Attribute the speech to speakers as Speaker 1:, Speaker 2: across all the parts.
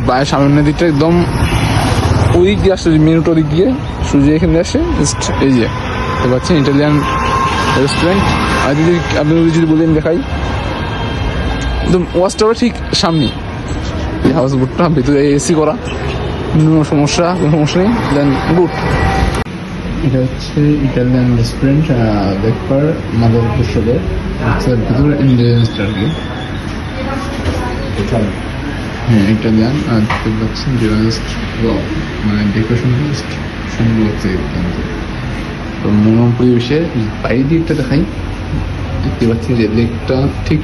Speaker 1: প্রায় সামনের দিকটা একদম ওই দিক দিয়ে আসছে, মেনুটা ওদিক দিয়ে সূর্য এখানে আসে জাস্ট এই যে দেখতে পাচ্ছেন ইটালিয়ান রেস্টুরেন্ট। আর যদি আপনি যদি বলেন দেখাই, একদম ওয়াচ টাওয়ার ঠিক সামনে এই হাউস বোটটা, ভিতরে এসি করা, কোনো সমস্যা নেই, দেন গুড। এটা হচ্ছে ইটালিয়ান রেস্টুরেন্ট দেখবার মাদার কুশলে ভিতরে ইন্ডিয়ান আর কি। হ্যাঁ ইটালিয়ান, আর দেখতে পাচ্ছেন মানে ডেকোরেশন সুন্দর লাগছে। তো মনোরম পরিবেশে বাইরের দিকটা দেখাই, দেখতে পাচ্ছি যে লেকটা ঠিক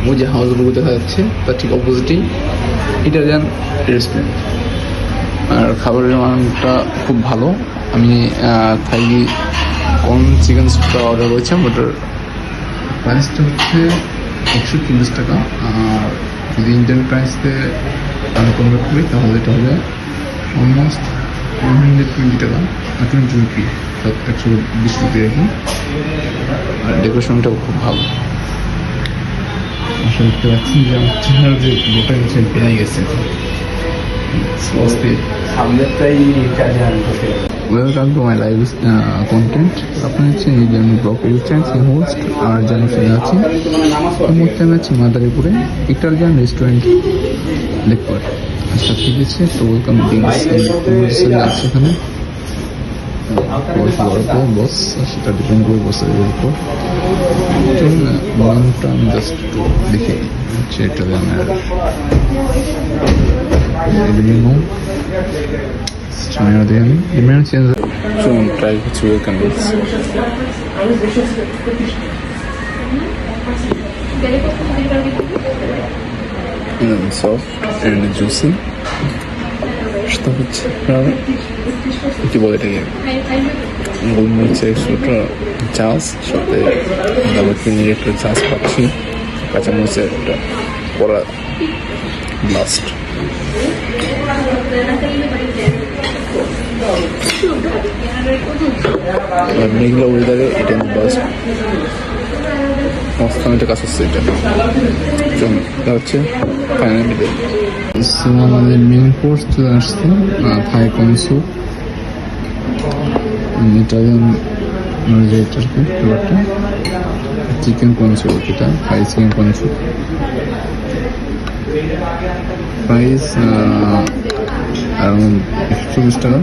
Speaker 1: ওই যে হাউসগুলো দেখা যাচ্ছে তার ঠিক অপোজিটেই ইটালিয়ান রেস্টুরেন্ট। আর খাবারের মানটা খুব ভালো। আমি থাই কর্ন চিকেন স্যুপটা অর্ডার করেছিলাম, ওটার প্রাইসটা হচ্ছে 140 টাকা। আর যদি ইন্ডিয়ান প্রাইসতে আমি কনভার্ট করি তাহলে এটা হবে অলমোস্ট 120 টাকা, 20 রুপি, 120 রুপি আর কি। আর ডেকোরেশনটাও খুব ভালো। আসলে দেখতে পাচ্ছি যে আমার চেহারা যে গোটা গেছে বেড়ে গেছে। Welcome to my live content. আপনার হচ্ছে এই যে আমি ব্লগ চ্যানেল হোস্ট আর জানো ফিরে আছি। মুহূর্তে আমি আছি মাদারীপুরে ইটালিয়ান রেস্টুরেন্ট দেখবার আচ্ছা ঠিক আছে। তো ওয়েলকাম আছে এখানে বস, সেটা ডিপেন্ড করে বসের উপর। তো মেনুটা আমি জাস্ট একটু দেখে হচ্ছে ইটালিয়ানের menu. China then the main change so try to welcome this soft and juicy. Что হচ্ছে কি বলে এটাকে গোলমরিচের একটু চাষ সাথে দারুচিনির একটু চাষ পাচ্ছি, কাঁচামরিচের একটা কড়া ব্লাস্ট। মেঘলা ওয়েদারে এটা বাস্ট অস্থানিতে কাজ হচ্ছে। এটা হচ্ছে ফাইনালি আমাদের মেন কোর্স চলে আসছে, থাই কর্ন স্যুপ, ইটালিয়ান এটার কি ব্যাপারটা চিকেন কর্ন স্যুপ, এটা থাই chicken corn soup. Price around 140 টাকা।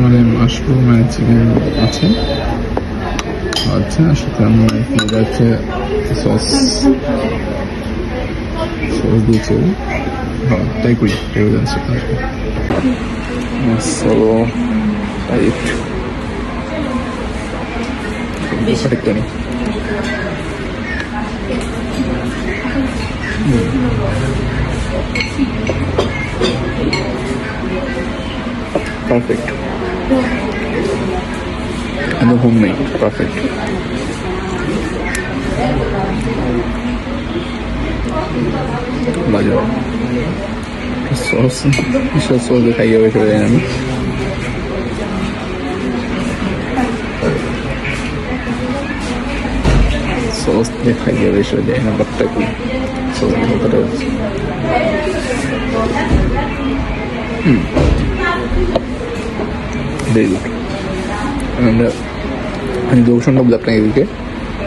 Speaker 1: মানে মাশরুম মানে চিকেন আছে আচ্ছা, সাথে আমরা এটা হচ্ছে সস দিয়েছে। হ্যাঁ তাই করি যাচ্ছে সলো টাইট সঠিক নেই। Perfect. And the homemade, perfect. Maju. Sauce. Isa sauce dikhaiye huए चले जाएंगे। Sauce दिखाइए हुए चले जाएंगे बट्टा की sauce दिखाता है। Very good. আমি লোকেশনটা বলি আপনাকে, এদিকে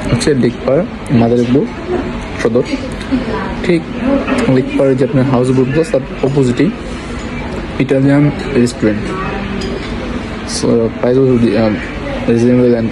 Speaker 1: হচ্ছে লেকপাড় মাদারীপুর সদর, ঠিক লেকপাড়ের যে আপনার হাউস বোট তার অপোজিটেই Italian restaurant. So price reasonable and